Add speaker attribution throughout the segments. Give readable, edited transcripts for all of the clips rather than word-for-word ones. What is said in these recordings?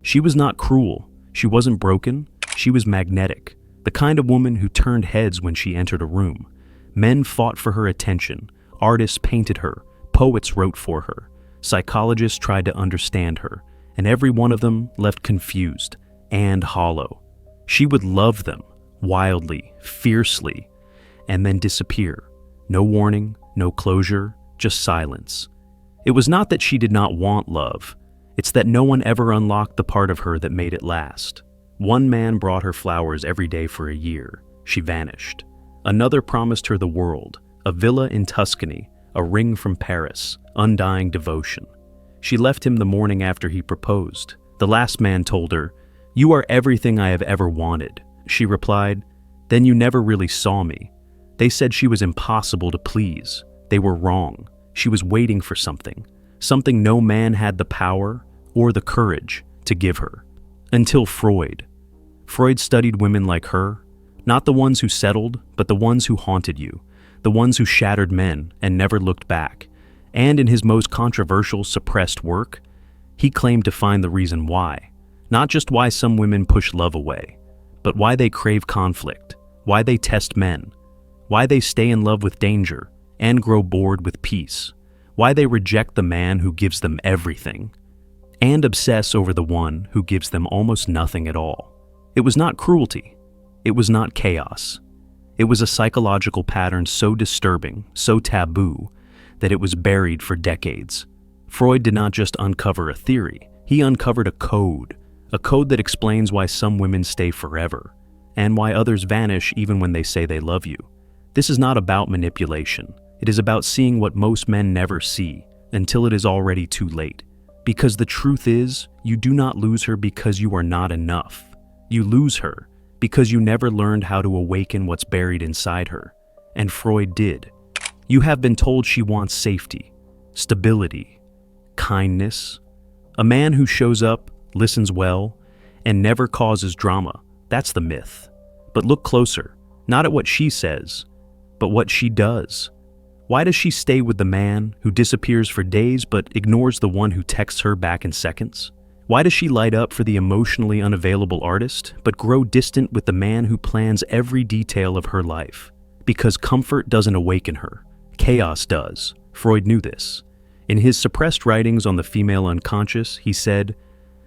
Speaker 1: She was not cruel. She wasn't broken. She was magnetic. The kind of woman who turned heads when she entered a room. Men fought for her attention. Artists painted her. Poets wrote for her. Psychologists tried to understand her. And every one of them left confused and hollow. She would love them, wildly, fiercely, and then disappear. No warning, no closure, just silence. It was not that she did not want love. It's that no one ever unlocked the part of her that made it last. One man brought her flowers every day for a year. She vanished. Another promised her the world, a villa in Tuscany, a ring from Paris, undying devotion. She left him the morning after he proposed. The last man told her, "You are everything I have ever wanted." She replied, "Then you never really saw me." They said she was impossible to please. They were wrong. She was waiting for something no man had the power or the courage to give her. Until Freud. Freud studied women like her, not the ones who settled, but the ones who haunted you, the ones who shattered men and never looked back. And in his most controversial, suppressed work, he claimed to find the reason why. Not just why some women push love away, but why they crave conflict, why they test men, why they stay in love with danger and grow bored with peace, why they reject the man who gives them everything, and obsess over the one who gives them almost nothing at all. It was not cruelty. It was not chaos. It was a psychological pattern so disturbing, so taboo, that it was buried for decades. Freud did not just uncover a theory, he uncovered a code that explains why some women stay forever, and why others vanish even when they say they love you. This is not about manipulation. It is about seeing what most men never see, until it is already too late. Because the truth is, you do not lose her because you are not enough. You lose her because you never learned how to awaken what's buried inside her. And Freud did. You have been told she wants safety, stability, kindness. A man who shows up, listens well, and never causes drama. That's the myth. But look closer, not at what she says, but what she does. Why does she stay with the man who disappears for days but ignores the one who texts her back in seconds? Why does she light up for the emotionally unavailable artist but grow distant with the man who plans every detail of her life? Because comfort doesn't awaken her. Chaos does. Freud knew this. In his suppressed writings on the female unconscious, he said,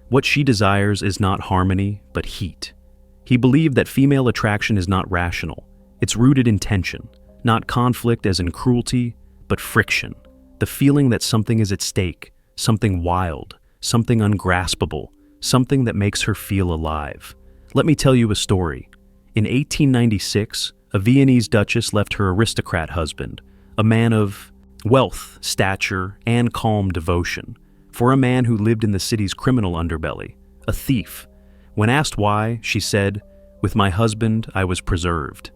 Speaker 1: "What she desires is not harmony, but heat." He believed that female attraction is not rational. It's rooted in tension. Not conflict as in cruelty, but friction. The feeling that something is at stake, something wild, something ungraspable, something that makes her feel alive. Let me tell you a story. In 1896, a Viennese duchess left her aristocrat husband, a man of wealth, stature, and calm devotion, for a man who lived in the city's criminal underbelly, a thief. When asked why, she said, "With my husband, I was preserved.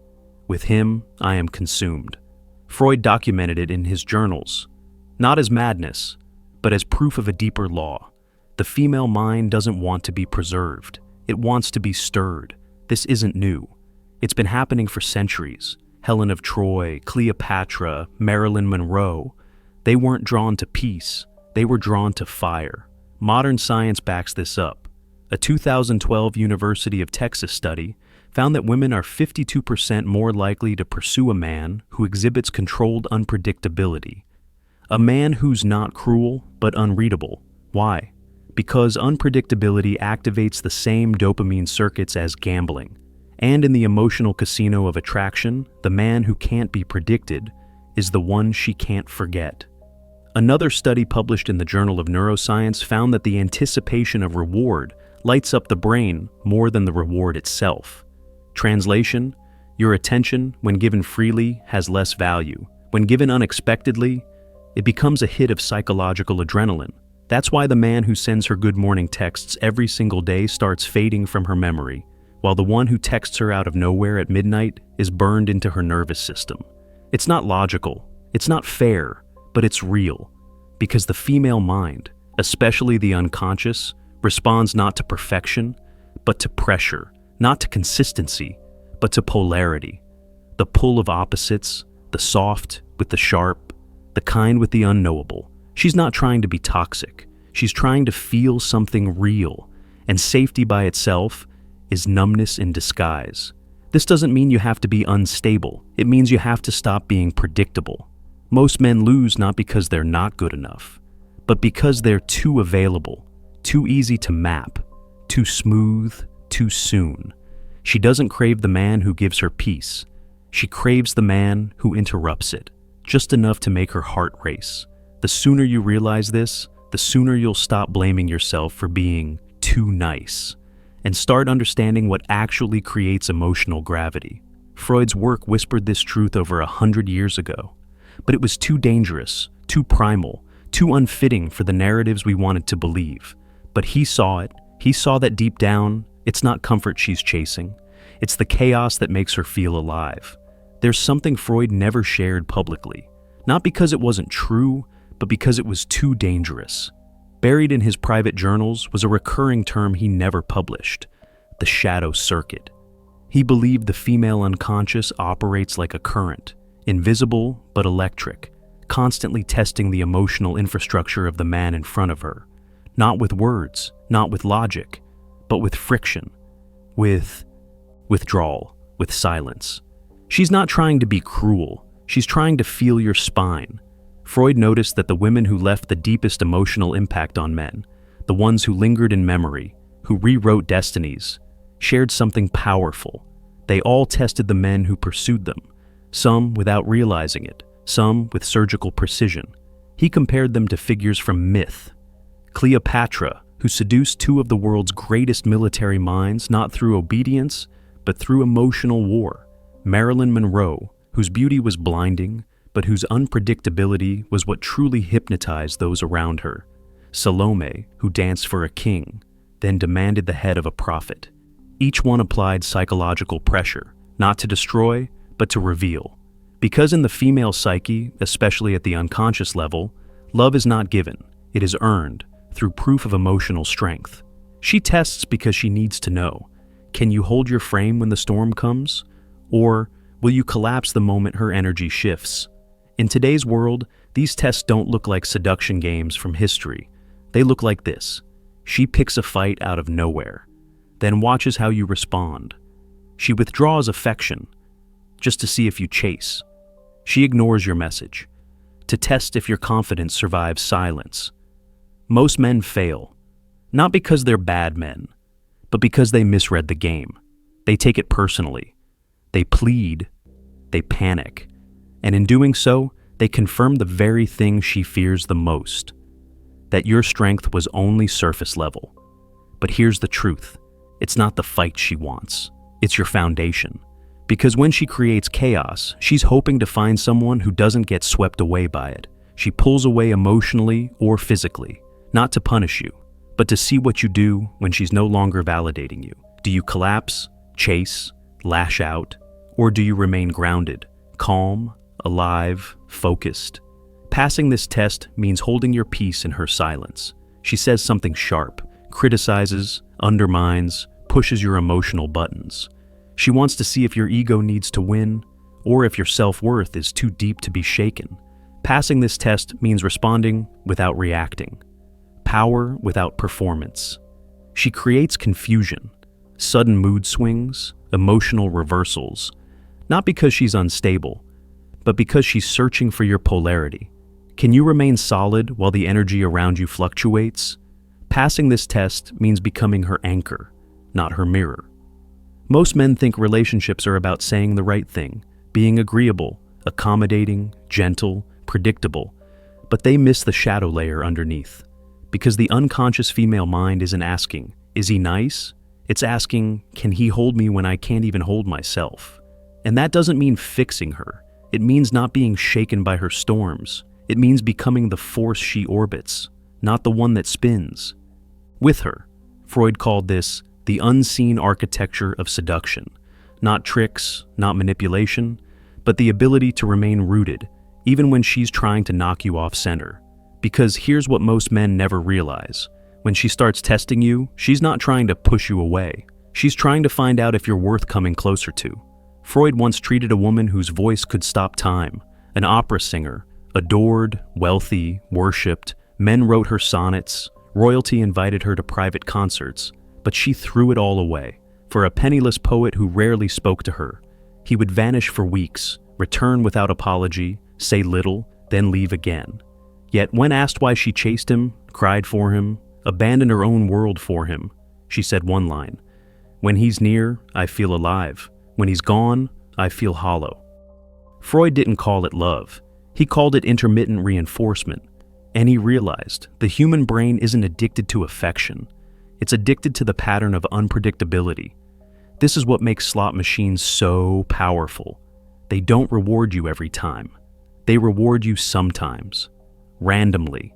Speaker 1: With him, I am consumed." Freud documented it in his journals, not as madness, but as proof of a deeper law. The female mind doesn't want to be preserved. It wants to be stirred. This isn't new. It's been happening for centuries. Helen of Troy, Cleopatra, Marilyn Monroe. They weren't drawn to peace. They were drawn to fire. Modern science backs this up. A 2012 University of Texas study found that women are 52% more likely to pursue a man who exhibits controlled unpredictability. A man who's not cruel, but unreadable. Why? Because unpredictability activates the same dopamine circuits as gambling. And in the emotional casino of attraction, the man who can't be predicted is the one she can't forget. Another study published in the Journal of Neuroscience found that the anticipation of reward lights up the brain more than the reward itself. Translation: your attention, when given freely, has less value. When given unexpectedly, it becomes a hit of psychological adrenaline. That's why the man who sends her good morning texts every single day starts fading from her memory, while the one who texts her out of nowhere at midnight is burned into her nervous system. It's not logical, it's not fair, but it's real. Because the female mind, especially the unconscious, responds not to perfection, but to pressure. Not to consistency, but to polarity. The pull of opposites, the soft with the sharp, the kind with the unknowable. She's not trying to be toxic. She's trying to feel something real. And safety by itself is numbness in disguise. This doesn't mean you have to be unstable. It means you have to stop being predictable. Most men lose not because they're not good enough, but because they're too available, too easy to map, too smooth, too soon. She doesn't crave the man who gives her peace. She craves the man who interrupts it, just enough to make her heart race. The sooner you realize this, the sooner you'll stop blaming yourself for being too nice and start understanding what actually creates emotional gravity. Freud's work whispered this truth over 100 years ago, but it was too dangerous, too primal, too unfitting for the narratives we wanted to believe. But he saw it. He saw that deep down, it's not comfort she's chasing. It's the chaos that makes her feel alive. There's something Freud never shared publicly, not because it wasn't true, but because it was too dangerous. Buried in his private journals was a recurring term he never published: the shadow circuit. He believed the female unconscious operates like a current, invisible but electric, constantly testing the emotional infrastructure of the man in front of her. Not with words, not with logic, but with friction, with withdrawal, with silence. She's not trying to be cruel, she's trying to feel your spine. Freud noticed that the women who left the deepest emotional impact on men, the ones who lingered in memory, who rewrote destinies, shared something powerful. They all tested the men who pursued them, some without realizing it, some with surgical precision. He compared them to figures from myth. Cleopatra, who seduced two of the world's greatest military minds not through obedience, but through emotional war. Marilyn Monroe, whose beauty was blinding, but whose unpredictability was what truly hypnotized those around her. Salome, who danced for a king, then demanded the head of a prophet. Each one applied psychological pressure, not to destroy, but to reveal. Because in the female psyche, especially at the unconscious level, love is not given, it is earned through proof of emotional strength. She tests because she needs to know. Can you hold your frame when the storm comes? Or will you collapse the moment her energy shifts? In today's world, these tests don't look like seduction games from history. They look like this. She picks a fight out of nowhere, then watches how you respond. She withdraws affection, just to see if you chase. She ignores your message, to test if your confidence survives silence. Most men fail, not because they're bad men, but because they misread the game. They take it personally. They plead. They panic. And in doing so, they confirm the very thing she fears the most: that your strength was only surface level. But here's the truth. It's not the fight she wants. It's your foundation. Because when she creates chaos, she's hoping to find someone who doesn't get swept away by it. She pulls away emotionally or physically, not to punish you, but to see what you do when she's no longer validating you. Do you collapse, chase, lash out, or do you remain grounded, calm, alive, focused? Passing this test means holding your peace in her silence. She says something sharp, criticizes, undermines, pushes your emotional buttons. She wants to see if your ego needs to win, or if your self-worth is too deep to be shaken. Passing this test means responding without reacting. Power without performance. She creates confusion, sudden mood swings, emotional reversals, not because she's unstable, but because she's searching for your polarity. Can you remain solid while the energy around you fluctuates? Passing this test means becoming her anchor, not her mirror. Most men think relationships are about saying the right thing, being agreeable, accommodating, gentle, predictable, but they miss the shadow layer underneath. Because the unconscious female mind isn't asking, is he nice? It's asking, can he hold me when I can't even hold myself? And that doesn't mean fixing her. It means not being shaken by her storms. It means becoming the force she orbits, not the one that spins. With her, Freud called this the unseen architecture of seduction. Not tricks, not manipulation, but the ability to remain rooted, even when she's trying to knock you off center. Because here's what most men never realize. When she starts testing you, she's not trying to push you away. She's trying to find out if you're worth coming closer to. Freud once treated a woman whose voice could stop time, an opera singer, adored, wealthy, worshipped. Men wrote her sonnets, royalty invited her to private concerts, but she threw it all away. For a penniless poet who rarely spoke to her, he would vanish for weeks, return without apology, say little, then leave again. Yet when asked why she chased him, cried for him, abandoned her own world for him, she said one line: "When he's near, I feel alive. When he's gone, I feel hollow." Freud didn't call it love. He called it intermittent reinforcement. And he realized the human brain isn't addicted to affection. It's addicted to the pattern of unpredictability. This is what makes slot machines so powerful. They don't reward you every time. They reward you sometimes, randomly.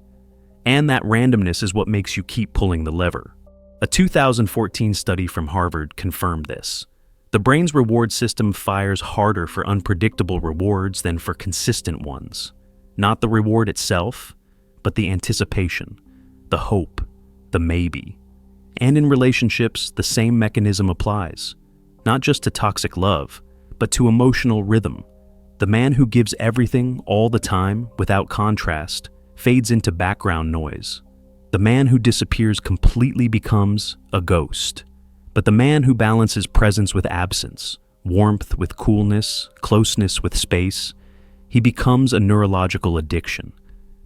Speaker 1: And that randomness is what makes you keep pulling the lever. A 2014 study from Harvard confirmed this. The brain's reward system fires harder for unpredictable rewards than for consistent ones. Not the reward itself, but the anticipation, the hope, the maybe. And in relationships, the same mechanism applies, not just to toxic love, but to emotional rhythm. The man who gives everything all the time without contrast fades into background noise. The man who disappears completely becomes a ghost. But the man who balances presence with absence, warmth with coolness, closeness with space, he becomes a neurological addiction.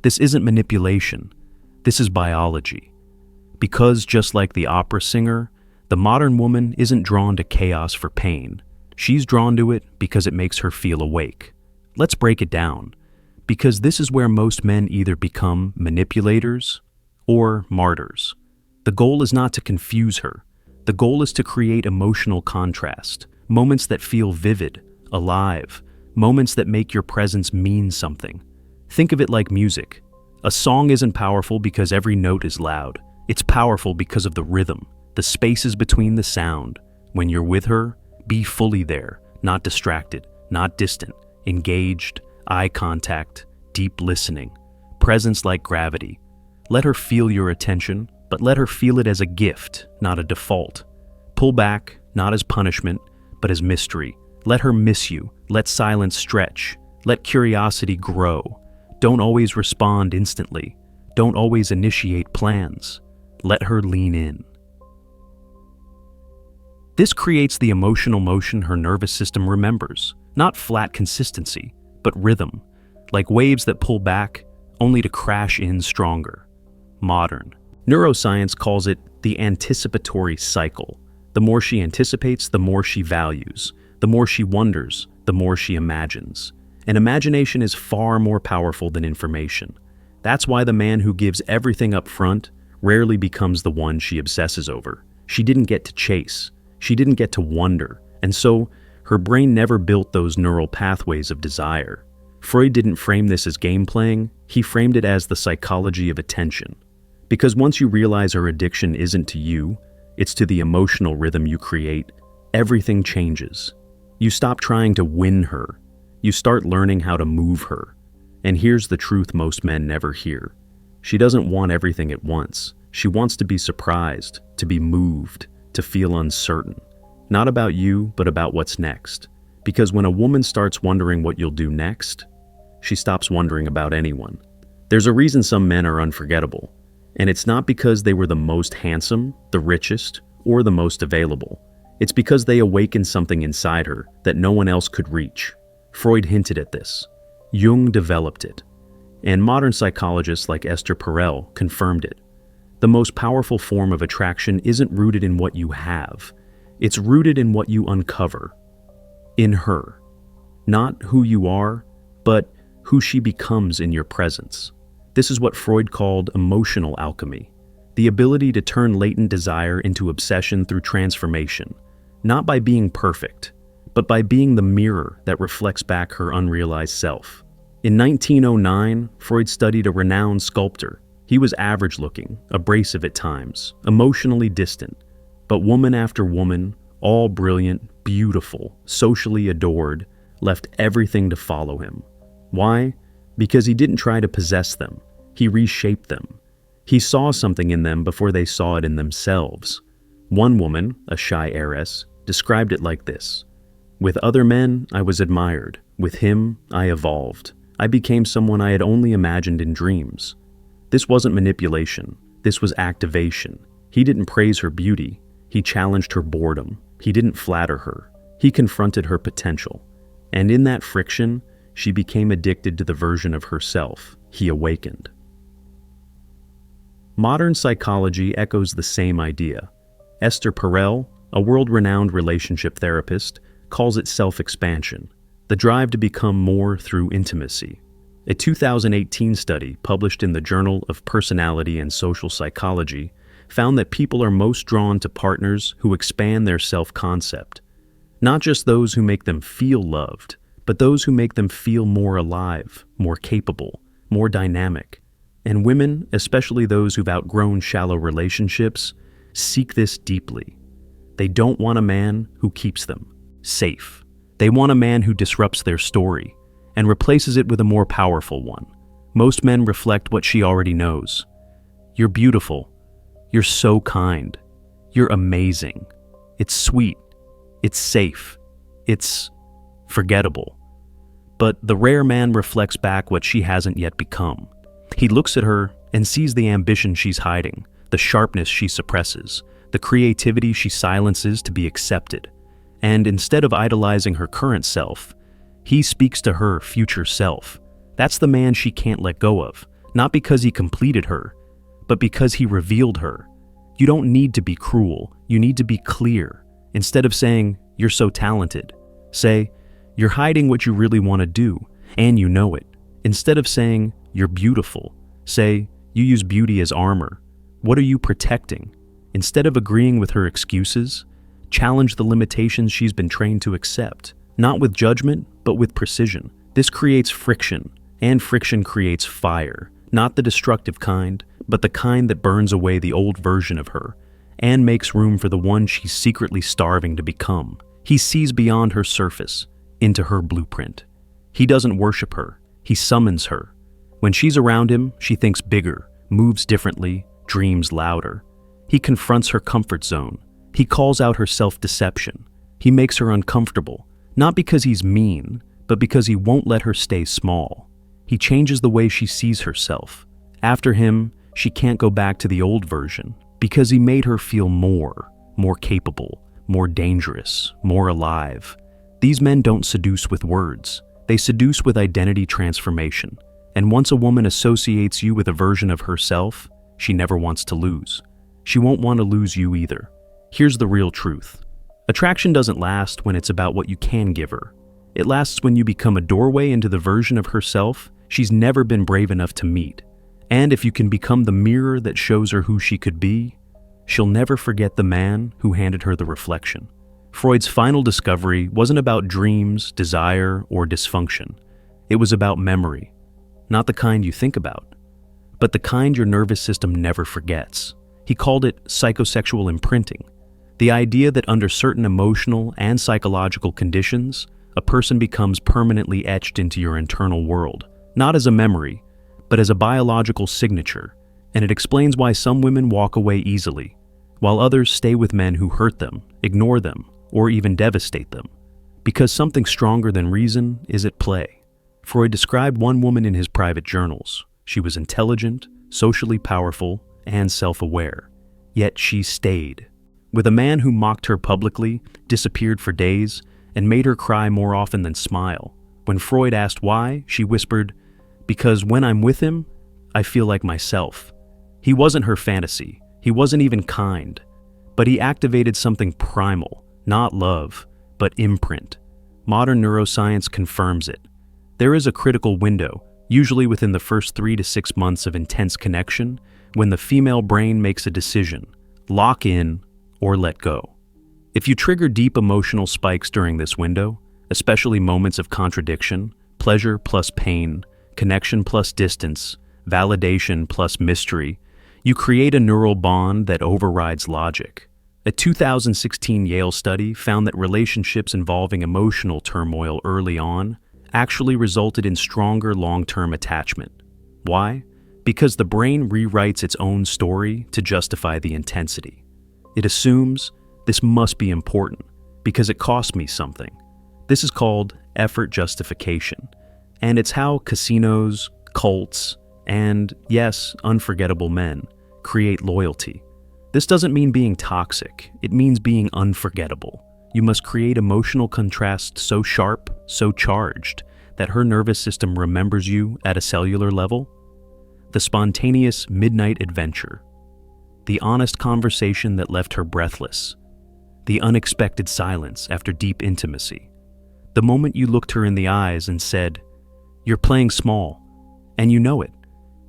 Speaker 1: This isn't manipulation. This is biology. Because just like the opera singer, the modern woman isn't drawn to chaos for pain. She's drawn to it because it makes her feel awake. Let's break it down. Because this is where most men either become manipulators or martyrs. The goal is not to confuse her. The goal is to create emotional contrast, moments that feel vivid, alive, moments that make your presence mean something. Think of it like music. A song isn't powerful because every note is loud. It's powerful because of the rhythm, the spaces between the sound. When you're with her, be fully there, not distracted, not distant, engaged, eye contact, deep listening, presence like gravity. Let her feel your attention, but let her feel it as a gift, not a default. Pull back, not as punishment, but as mystery. Let her miss you. Let silence stretch. Let curiosity grow. Don't always respond instantly. Don't always initiate plans. Let her lean in. This creates the emotional motion her nervous system remembers, not flat consistency, but rhythm, like waves that pull back, only to crash in stronger. Modern. Neuroscience calls it the anticipatory cycle. The more she anticipates, the more she values. The more she wonders, the more she imagines. And imagination is far more powerful than information. That's why the man who gives everything up front rarely becomes the one she obsesses over. She didn't get to chase. She didn't get to wonder. And so, her brain never built those neural pathways of desire. Freud didn't frame this as game playing. He framed it as the psychology of attention. Because once you realize her addiction isn't to you, it's to the emotional rhythm you create, everything changes. You stop trying to win her. You start learning how to move her. And here's the truth most men never hear. She doesn't want everything at once. She wants to be surprised, to be moved, to feel uncertain. Not about you, but about what's next. Because when a woman starts wondering what you'll do next, she stops wondering about anyone. There's a reason some men are unforgettable. And it's not because they were the most handsome, the richest, or the most available. It's because they awakened something inside her that no one else could reach. Freud hinted at this. Jung developed it. And modern psychologists like Esther Perel confirmed it. The most powerful form of attraction isn't rooted in what you have. It's rooted in what you uncover. In her. Not who you are, but who she becomes in your presence. This is what Freud called emotional alchemy. The ability to turn latent desire into obsession through transformation. Not by being perfect, but by being the mirror that reflects back her unrealized self. In 1909, Freud studied a renowned sculptor. He was average-looking, abrasive at times, emotionally distant. But woman after woman, all brilliant, beautiful, socially adored, left everything to follow him. Why? Because he didn't try to possess them. He reshaped them. He saw something in them before they saw it in themselves. One woman, a shy heiress, described it like this. With other men, I was admired. With him, I evolved. I became someone I had only imagined in dreams. This wasn't manipulation. This was activation. He didn't praise her beauty. He challenged her boredom. He didn't flatter her. He confronted her potential. And in that friction, she became addicted to the version of herself he awakened. Modern psychology echoes the same idea. Esther Perel, a world-renowned relationship therapist, calls it self-expansion, the drive to become more through intimacy. A 2018 study published in the Journal of Personality and Social Psychology found that people are most drawn to partners who expand their self-concept. Not just those who make them feel loved, but those who make them feel more alive, more capable, more dynamic. And women, especially those who've outgrown shallow relationships, seek this deeply. They don't want a man who keeps them safe. They want a man who disrupts their story and replaces it with a more powerful one. Most men reflect what she already knows. You're beautiful. You're so kind. You're amazing. It's sweet. It's safe. It's forgettable. But the rare man reflects back what she hasn't yet become. He looks at her and sees the ambition she's hiding, the sharpness she suppresses, the creativity she silences to be accepted. And instead of idolizing her current self, he speaks to her future self. That's the man she can't let go of, not because he completed her, but because he revealed her. You don't need to be cruel, you need to be clear. Instead of saying, "You're so talented," say, "You're hiding what you really want to do, and you know it." Instead of saying, "You're beautiful," say, "You use beauty as armor. What are you protecting?" Instead of agreeing with her excuses, challenge the limitations she's been trained to accept, not with judgment, but with precision. This creates friction, and friction creates fire, not the destructive kind, but the kind that burns away the old version of her and makes room for the one she's secretly starving to become. He sees beyond her surface, into her blueprint. He doesn't worship her, he summons her. When she's around him, she thinks bigger, moves differently, dreams louder. He confronts her comfort zone. He calls out her self-deception. He makes her uncomfortable, not because he's mean, but because he won't let her stay small. He changes the way she sees herself. After him, she can't go back to the old version, because he made her feel more capable, more dangerous, more alive. These men don't seduce with words. They seduce with identity transformation. And once a woman associates you with a version of herself, she never wants to lose. She won't want to lose you either. Here's the real truth. Attraction doesn't last when it's about what you can give her. It lasts when you become a doorway into the version of herself she's never been brave enough to meet. And if you can become the mirror that shows her who she could be, she'll never forget the man who handed her the reflection. Freud's final discovery wasn't about dreams, desire, or dysfunction. It was about memory. Not the kind you think about, but the kind your nervous system never forgets. He called it psychosexual imprinting, the idea that under certain emotional and psychological conditions, a person becomes permanently etched into your internal world, not as a memory, but as a biological signature, and it explains why some women walk away easily, while others stay with men who hurt them, ignore them, or even devastate them, because something stronger than reason is at play. Freud described one woman in his private journals. She was intelligent, socially powerful, and self-aware, yet she stayed. With a man who mocked her publicly, disappeared for days, and made her cry more often than smile. When Freud asked why, she whispered, "Because when I'm with him, I feel like myself." He wasn't her fantasy. He wasn't even kind. But he activated something primal, not love, but imprint. Modern neuroscience confirms it. There is a critical window, usually within the first 3 to 6 months of intense connection, when the female brain makes a decision, lock in or let go. If you trigger deep emotional spikes during this window, especially moments of contradiction, pleasure plus pain, connection plus distance, validation plus mystery, you create a neural bond that overrides logic. A 2016 Yale study found that relationships involving emotional turmoil early on actually resulted in stronger long-term attachment. Why? Because the brain rewrites its own story to justify the intensity. It assumes this must be important because it cost me something. This is called effort justification, and it's how casinos, cults, and, yes, unforgettable men create loyalty. This doesn't mean being toxic, it means being unforgettable. You must create emotional contrast so sharp, so charged, that her nervous system remembers you at a cellular level. The spontaneous midnight adventure. The honest conversation that left her breathless. The unexpected silence after deep intimacy. The moment you looked her in the eyes and said, "You're playing small," and you know it.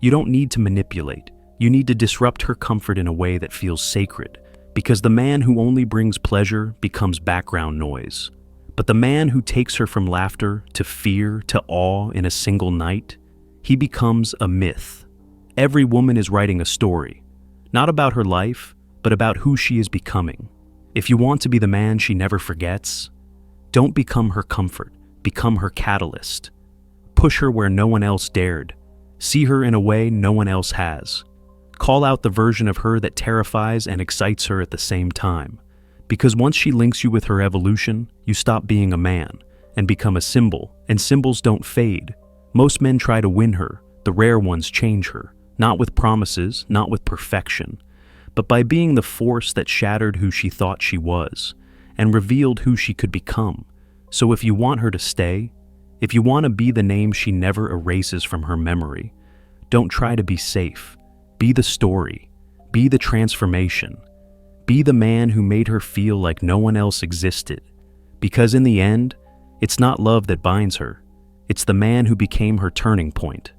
Speaker 1: You don't need to manipulate. You need to disrupt her comfort in a way that feels sacred, because the man who only brings pleasure becomes background noise. But the man who takes her from laughter to fear to awe in a single night, he becomes a myth. Every woman is writing a story, not about her life, but about who she is becoming. If you want to be the man she never forgets, don't become her comfort, become her catalyst. Push her where no one else dared. See her in a way no one else has. Call out the version of her that terrifies and excites her at the same time. Because once she links you with her evolution, you stop being a man and become a symbol, and symbols don't fade. Most men try to win her, the rare ones change her, not with promises, not with perfection, but by being the force that shattered who she thought she was and revealed who she could become. So if you want her to stay, if you want to be the name she never erases from her memory, don't try to be safe. Be the story. Be the transformation. Be the man who made her feel like no one else existed. Because in the end, it's not love that binds her. It's the man who became her turning point.